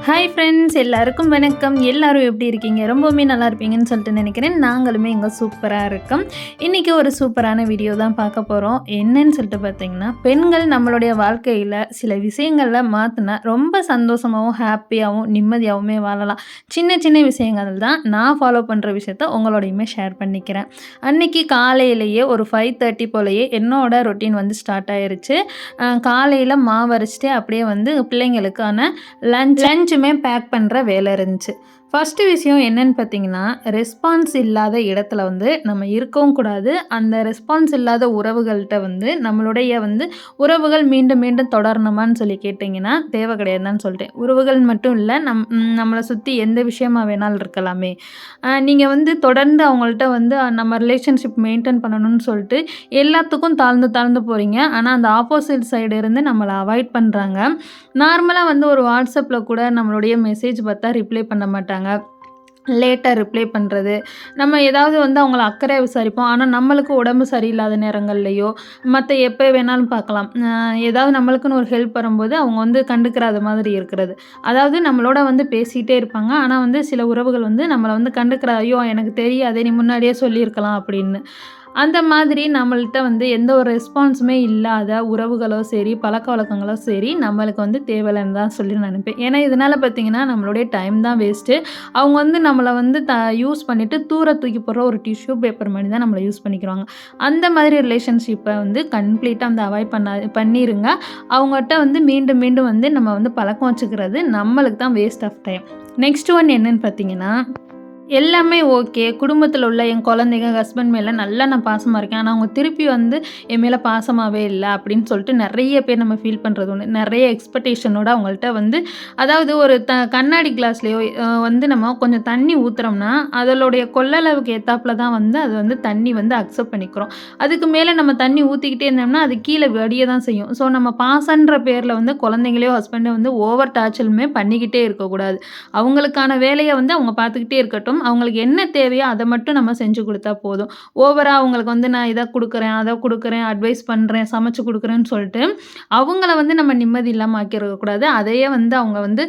Hi friends, எல்லாருக்கும் வணக்கம். எல்லாரும் எப்படி இருக்கீங்க? ரொம்பவுமே நல்லா இருப்பீங்கன்னு சொல்லிட்டு நினைக்கிறேன். நாங்களுமே இங்கே சூப்பராக இருக்கோம். இன்றைக்கி ஒரு சூப்பரான வீடியோ தான் பார்க்க போகிறோம். என்னன்னு சொல்லிட்டு பார்த்தீங்கன்னா, பெண்கள் நம்மளுடைய வாழ்க்கையில் சில விஷயங்களில் மாற்றினா ரொம்ப சந்தோஷமாகவும் ஹாப்பியாகவும் நிம்மதியாகவுமே வாழலாம். சின்ன சின்ன விஷயங்கள் தான் நான் ஃபாலோ பண்ணுற விஷயத்த உங்களோடையுமே ஷேர் பண்ணிக்கிறேன். அன்றைக்கி காலையிலேயே ஒரு 5:30 போலயே என்னோட ரொட்டீன் வந்து ஸ்டார்ட் ஆயிருச்சு. காலையில் மாவு அரைச்சிட்டு அப்படியே வந்து பிள்ளைங்களுக்கான லஞ்சுமே பேக் பண்ணுற வேலை இருந்துச்சு. ஃபஸ்ட்டு விஷயம் என்னன்னு பார்த்தீங்கன்னா, ரெஸ்பான்ஸ் இல்லாத இடத்துல வந்து நம்ம இருக்கவும் கூடாது. அந்த ரெஸ்பான்ஸ் இல்லாத உறவுகள்கிட்ட வந்து நம்மளுடைய வந்து உறவுகள் மீண்டும் மீண்டும் தொடரணுமான்னு சொல்லி கேட்டிங்கன்னா தேவை கிடையாதுன்னு சொல்லிட்டேன். உறவுகள் மட்டும் இல்லை, நம்மளை சுற்றி எந்த விஷயமா வேணாலும் இருக்கலாமே. நீங்கள் வந்து தொடர்ந்து அவங்கள்ட்ட வந்து நம்ம ரிலேஷன்ஷிப் மெயின்டைன் பண்ணணும்னு சொல்லிட்டு எல்லாத்துக்கும் தாழ்ந்து தாழ்ந்து போகிறீங்க. ஆனால் அந்த ஆப்போசிட் சைடு இருந்து நம்மளை அவாய்ட் பண்ணுறாங்க. நார்மலாக வந்து ஒரு வாட்ஸ்அப்பில் கூட நம்மளுடைய மெசேஜ் பார்த்தா ரிப்ளை பண்ண மாட்டாங்க. லேட்டாக ரிப்ளை பண்ணுறது, நம்ம ஏதாவது வந்து அவங்கள அக்கறையாக விசாரிப்போம். ஆனால் நம்மளுக்கு உடம்பு சரியில்லாத நேரங்கள்லையோ மற்ற எப்போ வேணாலும் பார்க்கலாம். ஏதாவது நம்மளுக்குன்னு ஒரு ஹெல்ப் வரும்போது அவங்க வந்து கண்டுக்கிறாத மாதிரி இருக்கிறது. அதாவது நம்மளோட வந்து பேசிகிட்டே இருப்பாங்க. ஆனால் வந்து சில உறவுகள் வந்து நம்மளை வந்து கண்டுக்கிற, ஐயோ எனக்கு தெரியாதே, நீ முன்னாடியே சொல்லியிருக்கலாம் அப்படின்னு. அந்த மாதிரி நம்மள்ட்ட வந்து எந்த ஒரு ரெஸ்பான்ஸுமே இல்லாத உறவுகளோ சரி, பழக்கவழக்கங்களோ சரி, நம்மளுக்கு வந்து தேவையில்லன்னு தான் சொல்லி நினைப்பேன். ஏன்னா இதனால் பார்த்திங்கன்னா நம்மளுடைய டைம் தான் வேஸ்ட்டு. அவங்க வந்து நம்மளை வந்து யூஸ் பண்ணிவிட்டு தூர தூக்கி போடுற ஒரு டிஷ்யூ பேப்பர் மாதிரி தான் நம்மளை யூஸ் பண்ணிக்கிறாங்க. அந்த மாதிரி ரிலேஷன்ஷிப்பை வந்து கம்ப்ளீட்டாக வந்து அவாய்ட் பண்ணிடுங்க. அவங்ககிட்ட வந்து மீண்டும் மீண்டும் வந்து நம்ம வந்து பழக்கம் வச்சுக்கிறது நம்மளுக்கு தான் waste of time. Next one என்னன்னு பார்த்தீங்கன்னா, எல்லாமே ஓகே. குடும்பத்தில் உள்ள என் குழந்தைங்க, ஹஸ்பண்ட் மேலே நல்லா நான் பாசமாக இருக்கேன். ஆனால் அவங்க திருப்பி வந்து என் மேலே பாசமாகவே இல்லை அப்படின்னு சொல்லிட்டு நிறைய பேர் நம்ம ஃபீல் பண்ணுறது உண்டு. நிறைய எக்ஸ்பெக்டேஷனோட அவங்கள்ட்ட வந்து, அதாவது ஒரு கண்ணாடி கிளாஸ்லேயோ வந்து நம்ம கொஞ்சம் தண்ணி ஊற்றுறோம்னா அதனுடைய கொள்ளளவுக்கு ஏற்றாப்புல தான் வந்து அது வந்து தண்ணி வந்து அக்செப்ட் பண்ணிக்கிறோம். அதுக்கு மேலே நம்ம தண்ணி ஊற்றிக்கிட்டே இருந்தோம்னா அது கீழே வடிய தான் செய்யும். ஸோ நம்ம பாசன்ற பேரில் வந்து குழந்தைங்களையோ ஹஸ்பண்டோ வந்து ஓவர் டார்ச்சருமே பண்ணிக்கிட்டே இருக்கக்கூடாது. அவங்களுக்கான வேலையை வந்து அவங்க பார்த்துக்கிட்டே இருக்கட்டும். அவங்களுக்கு என்ன தேவையோ அதை மட்டும் நம்ம செஞ்சு கொடுத்தா போதும். ஓவராக அவங்களுக்கு வந்து நான் இதை கொடுக்குறேன், அதை கொடுக்குறேன், அட்வைஸ் பண்ணுறேன், சமைச்சு கொடுக்குறேன்னு சொல்லிட்டு அவங்கள வந்து நம்ம நிம்மதி இல்லாமல் ஆக்கிடக்கூடாது. அதையே வந்து அவங்க வந்து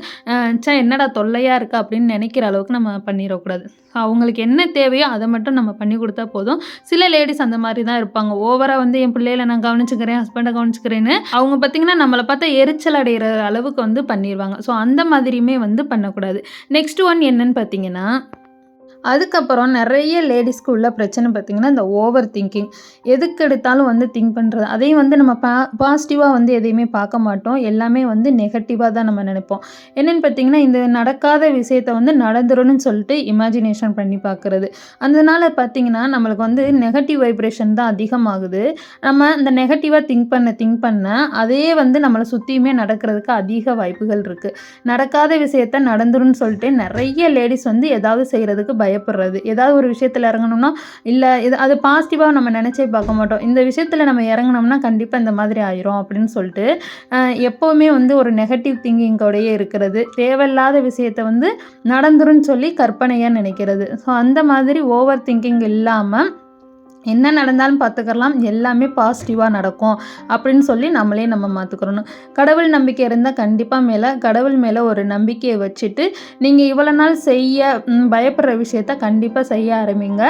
என்னடா தொல்லையாக இருக்குது அப்படின்னு நினைக்கிற அளவுக்கு நம்ம பண்ணிடக்கூடாது. அவங்களுக்கு என்ன தேவையோ அதை மட்டும் நம்ம பண்ணி கொடுத்தா போதும். சில லேடிஸ் அந்த மாதிரி தான் இருப்பாங்க. ஓவராக வந்து என் பிள்ளைகளை நான் கவனிச்சுக்கிறேன், ஹஸ்பண்டை கவனிச்சுக்கிறேன்னு அவங்க பார்த்திங்கன்னா நம்மளை பார்த்தா எரிச்சல் அடைகிற அளவுக்கு வந்து பண்ணிடுவாங்க. ஸோ அந்த மாதிரியுமே வந்து பண்ணக்கூடாது. நெக்ஸ்ட் ஒன் என்னன்னு பார்த்தீங்கன்னா, அதுக்கப்புறம் நிறைய லேடிஸ்க்கு உள்ள பிரச்சனை பார்த்திங்கன்னா இந்த ஓவர் திங்கிங். எதுக்கு எடுத்தாலும் வந்து திங்க் பண்ணுறது. அதையும் வந்து நம்ம பாசிட்டிவாக வந்து எதையுமே பார்க்க மாட்டோம். எல்லாமே வந்து நெகட்டிவாக தான் நம்ம நினைப்போம். என்னென்னு பார்த்திங்கன்னா, இந்த நடக்காத விஷயத்தை வந்து நடந்துரும்னு சொல்லிட்டு இமேஜினேஷன் பண்ணி பார்க்குறது. அதனால் பார்த்திங்கன்னா நம்மளுக்கு வந்து நெகட்டிவ் வைப்ரேஷன் தான் அதிகமாகுது. நம்ம இந்த நெகட்டிவாக திங்க் பண்ண அதே வந்து நம்மளை சுற்றியுமே நடக்கிறதுக்கு அதிக வாய்ப்புகள் இருக்குது. நடக்காத விஷயத்த நடந்துரும்னு சொல்லிட்டு நிறைய லேடிஸ் வந்து ஏதாவது செய்கிறதுக்கு பயப்படுறது. ஏதாவது ஒரு விஷயத்தில் இறங்கணும்னா இல்லை அது பாசிட்டிவாக நம்ம நினச்சே பார்க்க மாட்டோம். இந்த விஷயத்தில் நம்ம இறங்கினோம்னா கண்டிப்பாக இந்த மாதிரி ஆயிரும் அப்படின்னு சொல்லிட்டு எப்போவுமே வந்து ஒரு நெகட்டிவ் திங்கிங்கோடையே இருக்கிறது. தேவையில்லாத விஷயத்தை வந்து நடந்துருன்னு சொல்லி கற்பனையாக நினைக்கிறது. ஸோ அந்த மாதிரி ஓவர் திங்கிங் இல்லாமல் என்ன நடந்தாலும் பார்த்துக்கலாம், எல்லாமே பாசிட்டிவாக நடக்கும் அப்படின்னு சொல்லி நம்ம மாற்றிக்கிறணும். கடவுள் நம்பிக்கை இருந்தால் கண்டிப்பாக கடவுள் மேலே ஒரு நம்பிக்கையை வச்சுட்டு நீங்கள் இவ்வளோ நாள் செய்ய பயப்படுற விஷயத்த கண்டிப்பாக செய்ய ஆரம்பிங்க.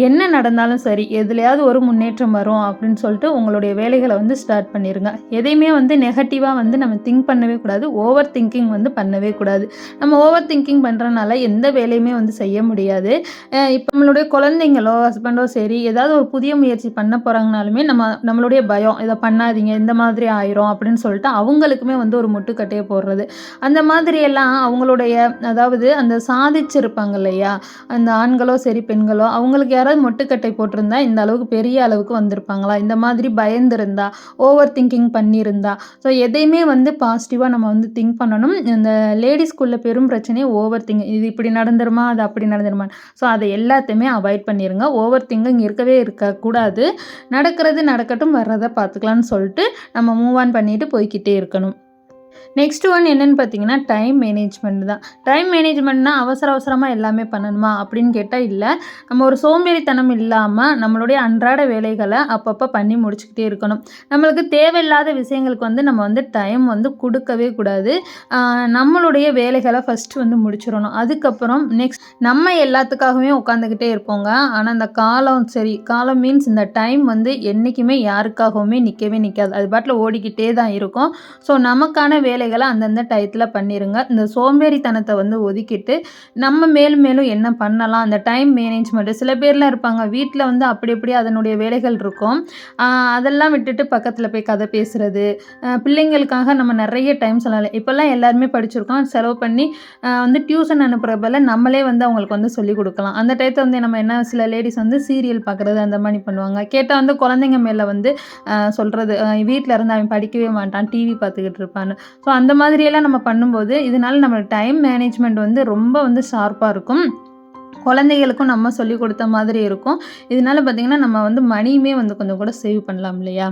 என்ன நடந்தாலும் சரி, எதுலையாவது ஒரு முன்னேற்றம் வரும் அப்படின்னு சொல்லிட்டு உங்களுடைய வேலைகளை வந்து ஸ்டார்ட் பண்ணிடுங்க. எதையுமே வந்து நெகட்டிவாக வந்து நம்ம திங்க் பண்ணவே கூடாது. ஓவர் திங்கிங் வந்து பண்ணவே கூடாது. நம்ம ஓவர் திங்கிங் பண்ணுறதுனால எந்த வேலையுமே வந்து செய்ய முடியாது. இப்போ நம்மளுடைய குழந்தைங்களோ ஹஸ்பண்டோ சரி, ஏதாவது ஒரு புதிய முயற்சி பண்ண போகிறாங்கனாலுமே நம்மளுடைய பயம், இதை பண்ணாதீங்க, இந்த மாதிரி ஆயிரும் அப்படின்னு சொல்லிட்டு அவங்களுக்குமே வந்து ஒரு முட்டுக்கட்டையை போடுறது. அந்த மாதிரியெல்லாம் அவங்களுடைய, அதாவது அந்த சாதிச்சிருப்பாங்க இல்லையா, அந்த ஆண்களோ சரி பெண்களோ, அவங்களுக்கு யாராவது முட்டுக்கட்டை போட்டிருந்தா இந்த அளவுக்கு பெரிய அளவுக்கு வந்திருப்பாங்களா? இந்த மாதிரி பயந்துருந்தா, ஓவர் திங்கிங் பண்ணியிருந்தா. ஸோ எதையுமே வந்து பாசிட்டிவாக நம்ம வந்து திங்க் பண்ணணும். இந்த லேடிஸ்குள்ள பெரும் பிரச்சனையே ஓவர் திங்கிங். இது இப்படி நடந்துருமா, அது அப்படி நடந்துருமா. ஸோ அதை எல்லாத்தையுமே அவாய்ட் பண்ணிடுங்க. ஓவர் திங்கிங் இருக்கவே இருக்கக்கூடாது. நடக்கிறது நடக்கட்டும், வர்றதை பார்த்துக்கலான்னு சொல்லிட்டு நம்ம மூவ் ஆன் பண்ணிட்டு போய்கிட்டே இருக்கணும். நெக்ஸ்ட் ஒன் என்னன்னு பார்த்தீங்கன்னா, டைம் மேனேஜ்மெண்ட் தான். டைம் மேனேஜ்மெண்ட்னா அவசரமாக எல்லாமே பண்ணணுமா அப்படின்னு கேட்டால் இல்லை. நம்ம ஒரு சோம்பேறித்தனம் இல்லாமல் நம்மளுடைய அன்றாட வேலைகளை அப்பப்போ பண்ணி முடிச்சுக்கிட்டே இருக்கணும். நம்மளுக்கு தேவையில்லாத விஷயங்களுக்கு நம்ம டைம் கொடுக்கவே கூடாது. நம்மளுடைய வேலைகளை ஃபஸ்ட்டு முடிச்சிடணும். அதுக்கப்புறம் நெக்ஸ்ட் நம்ம எல்லாத்துக்காகவே உட்காந்துக்கிட்டே இருப்போங்க. ஆனால் இந்த காலம் மீன்ஸ் இந்த டைம் என்றைக்குமே யாருக்காகவுமே நிற்கவே நிற்காது. அது பாட்டில் ஓடிக்கிட்டே தான் இருக்கும். ஸோ நமக்கான வேலைகளை அந்தந்த டயத்தில் பண்ணிடுங்க. இந்த சோம்பேறித்தனத்தை ஒதுக்கிட்டு நம்ம மேலும் என்ன பண்ணலாம், அந்த டைம் மேனேஜ்மெண்ட்டு சில பேர்லாம் இருப்பாங்க வீட்டில் அப்படி அப்படியே அதனுடைய வேலைகள் இருக்கும். அதெல்லாம் விட்டுட்டு பக்கத்தில் போய் கதை பேசுகிறது, பிள்ளைங்களுக்காக நம்ம நிறைய டைம் சொல்லலாம். இப்போல்லாம் எல்லாருமே படிச்சிருக்கோம், செலவு பண்ணி டியூஷன் அனுப்புகிறப்பல நம்மளே அவங்களுக்கு சொல்லிக் கொடுக்கலாம். அந்த டயத்தை நம்ம என்ன சில லேடிஸ் சீரியல் பார்க்குறது அந்த மாதிரி பண்ணுவாங்க. கேட்டால் குழந்தைங்க மேலே சொல்கிறது, வீட்டில் இருந்து அவன் படிக்கவே மாட்டான், டிவி பார்த்துக்கிட்டு இருப்பான்னு. ஸோ அந்த மாதிரியெல்லாம் நம்ம பண்ணும்போது இதனால் நம்ம டைம் மேனேஜ்மெண்ட் ரொம்ப ஷார்ப்பாக இருக்கும். குழந்தைகளுக்கும் நம்ம சொல்லிக் கொடுத்த மாதிரி இருக்கும். இதனால் பார்த்திங்கன்னா நம்ம மணியுமே கொஞ்சம் கூட சேவ் பண்ணலாம் இல்லையா?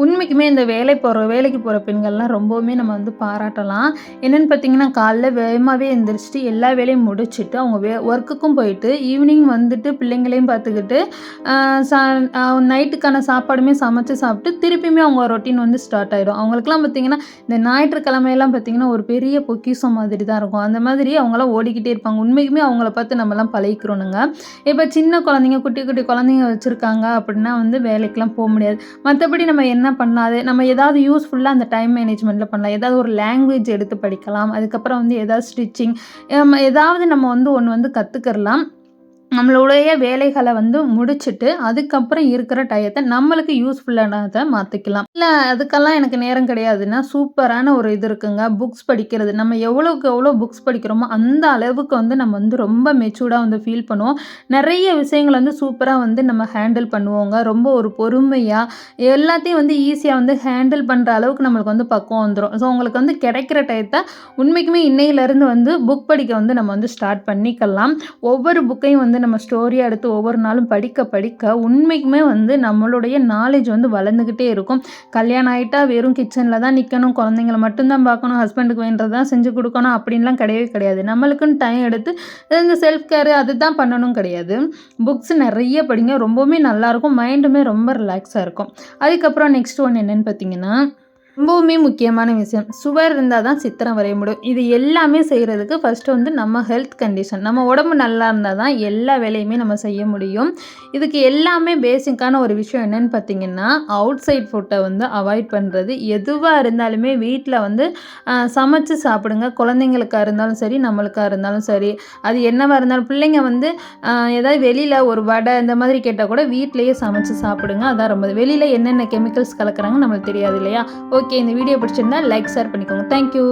உண்மைக்குமே இந்த வேலைக்கு போகிற பெண்கள்லாம் ரொம்பவுமே நம்ம பாராட்டலாம். என்னென்னு பார்த்தீங்கன்னா, காலைல வேகமாகவே எந்திரிச்சிட்டு எல்லா வேலையும் முடிச்சுட்டு அவங்க ஒர்க்குக்கும் போயிட்டு ஈவினிங் பிள்ளைங்களையும் பார்த்துக்கிட்டு நைட்டுக்கான சாப்பாடுமே சமைச்சு சாப்பிட்டு திருப்பியுமே அவங்க ரொட்டீன் ஸ்டார்ட் ஆகிடும். அவங்களுக்குலாம் பார்த்திங்கன்னா இந்த ஞாயிற்றுக்கிழமையெல்லாம் பார்த்திங்கன்னா ஒரு பெரிய பொக்கிஷம் மாதிரி தான் இருக்கும். அந்த மாதிரி அவங்களாம் ஓடிக்கிட்டே இருப்பாங்க. உண்மைக்குமே அவங்கள பார்த்து நம்மலாம் பழகிக்கிறோனுங்க. இப்போ சின்ன குழந்தைங்க குட்டி குட்டி குழந்தைங்க வச்சுருக்காங்க அப்படின்னா வேலைக்கெலாம் போக முடியாது. மற்றபடி நம்ம என்ன பண்ணலாம், நம்ம ஏதாவது யூஸ்ஃபுல்லாக அந்த டைம் மேனேஜ்மெண்ட்டில் பண்ணலாம். ஏதாவது ஒரு லாங்குவேஜ் எடுத்து படிக்கலாம். அதுக்கப்புறம் ஏதாவது ஸ்டிச்சிங் ஏதாவது நம்ம ஒன்று கற்றுக்கலாம். நம்மளுடைய வேலைகளை முடிச்சுட்டு அதுக்கப்புறம் இருக்கிற டயத்தை நம்மளுக்கு யூஸ்ஃபுல்லானதை மாற்றிக்கலாம். இல்லை அதுக்கெல்லாம் எனக்கு நேரம் கிடையாதுன்னா சூப்பரான ஒரு இது இருக்குங்க, புக்ஸ் படிக்கிறது. நம்ம எவ்வளோக்கு எவ்வளோ புக்ஸ் படிக்கிறோமோ அந்த அளவுக்கு நம்ம ரொம்ப மெச்சூர்டாக ஃபீல் பண்ணுவோம். நிறைய விஷயங்கள் சூப்பராக நம்ம ஹேண்டில் பண்ணுவோங்க. ரொம்ப ஒரு பொறுமையாக எல்லாத்தையும் ஈஸியாக ஹேண்டில் பண்ணுற அளவுக்கு நம்மளுக்கு பக்குவம் வந்துடும். ஸோ உங்களுக்கு கிடைக்கிற டயத்தை உண்மைக்குமே இன்னையிலேருந்து புக் படிக்க நம்ம ஸ்டார்ட் பண்ணிக்கலாம். ஒவ்வொரு புக்கையும் நம்ம ஸ்டோரியாக எடுத்து ஒவ்வொரு நாளும் படிக்க உண்மைக்குமே நம்மளுடைய நாலேஜ் வளர்ந்துக்கிட்டே இருக்கும். கல்யாணம் ஆகிட்டா வெறும் கிச்சனில் தான் நிற்கணும், குழந்தைங்களை மட்டும்தான் பார்க்கணும், ஹஸ்பண்டுக்கு வேண்டதான் செஞ்சு கொடுக்கணும் அப்படின்லாம் கிடையவே கிடையாது. நம்மளுக்குன்னு டைம் எடுத்து இந்த செல்ஃப் கேர் அதுதான் பண்ணணும் கிடையாது. புக்ஸ் நிறைய படிங்க, ரொம்பவுமே நல்லாயிருக்கும், மைண்டுமே ரொம்ப ரிலாக்ஸாக இருக்கும். அதுக்கப்புறம் நெக்ஸ்ட் ஒன் என்னென்னு பார்த்தீங்கன்னா, ரொம்பவுமே முக்கியமான விஷயம், சுவர் இருந்தால் தான் சித்திரம் வரைய முடியும். இது எல்லாமே செய்கிறதுக்கு ஃபஸ்ட்டு நம்ம ஹெல்த் கண்டிஷன், நம்ம உடம்பு நல்லா இருந்தால் தான் எல்லா வேலையுமே நம்ம செய்ய முடியும். இதுக்கு எல்லாமே பேசிக்கான ஒரு விஷயம் என்னென்னு பார்த்தீங்கன்னா, அவுட் சைட் ஃபுட்டை அவாய்ட் பண்ணுறது. எதுவாக இருந்தாலுமே வீட்டில் சமைச்சு சாப்பிடுங்க. குழந்தைங்களுக்காக இருந்தாலும் சரி, நம்மளுக்காக இருந்தாலும் சரி, அது என்னவாக இருந்தாலும் பிள்ளைங்க ஏதாவது வெளியில் ஒரு வடை இந்த மாதிரி கேட்டால் கூட வீட்டிலையே சமைச்சு சாப்பிடுங்க. அதான் ரொம்ப, வெளியில் என்னென்ன கெமிக்கல்ஸ் கலக்கிறாங்க நம்மளுக்கு தெரியாது இல்லையா? ஓகே, இந்த வீடியோ பிடிச்சிருந்தா லைக் ஷேர் பண்ணிக்கோங்க. தேங்க்யூ.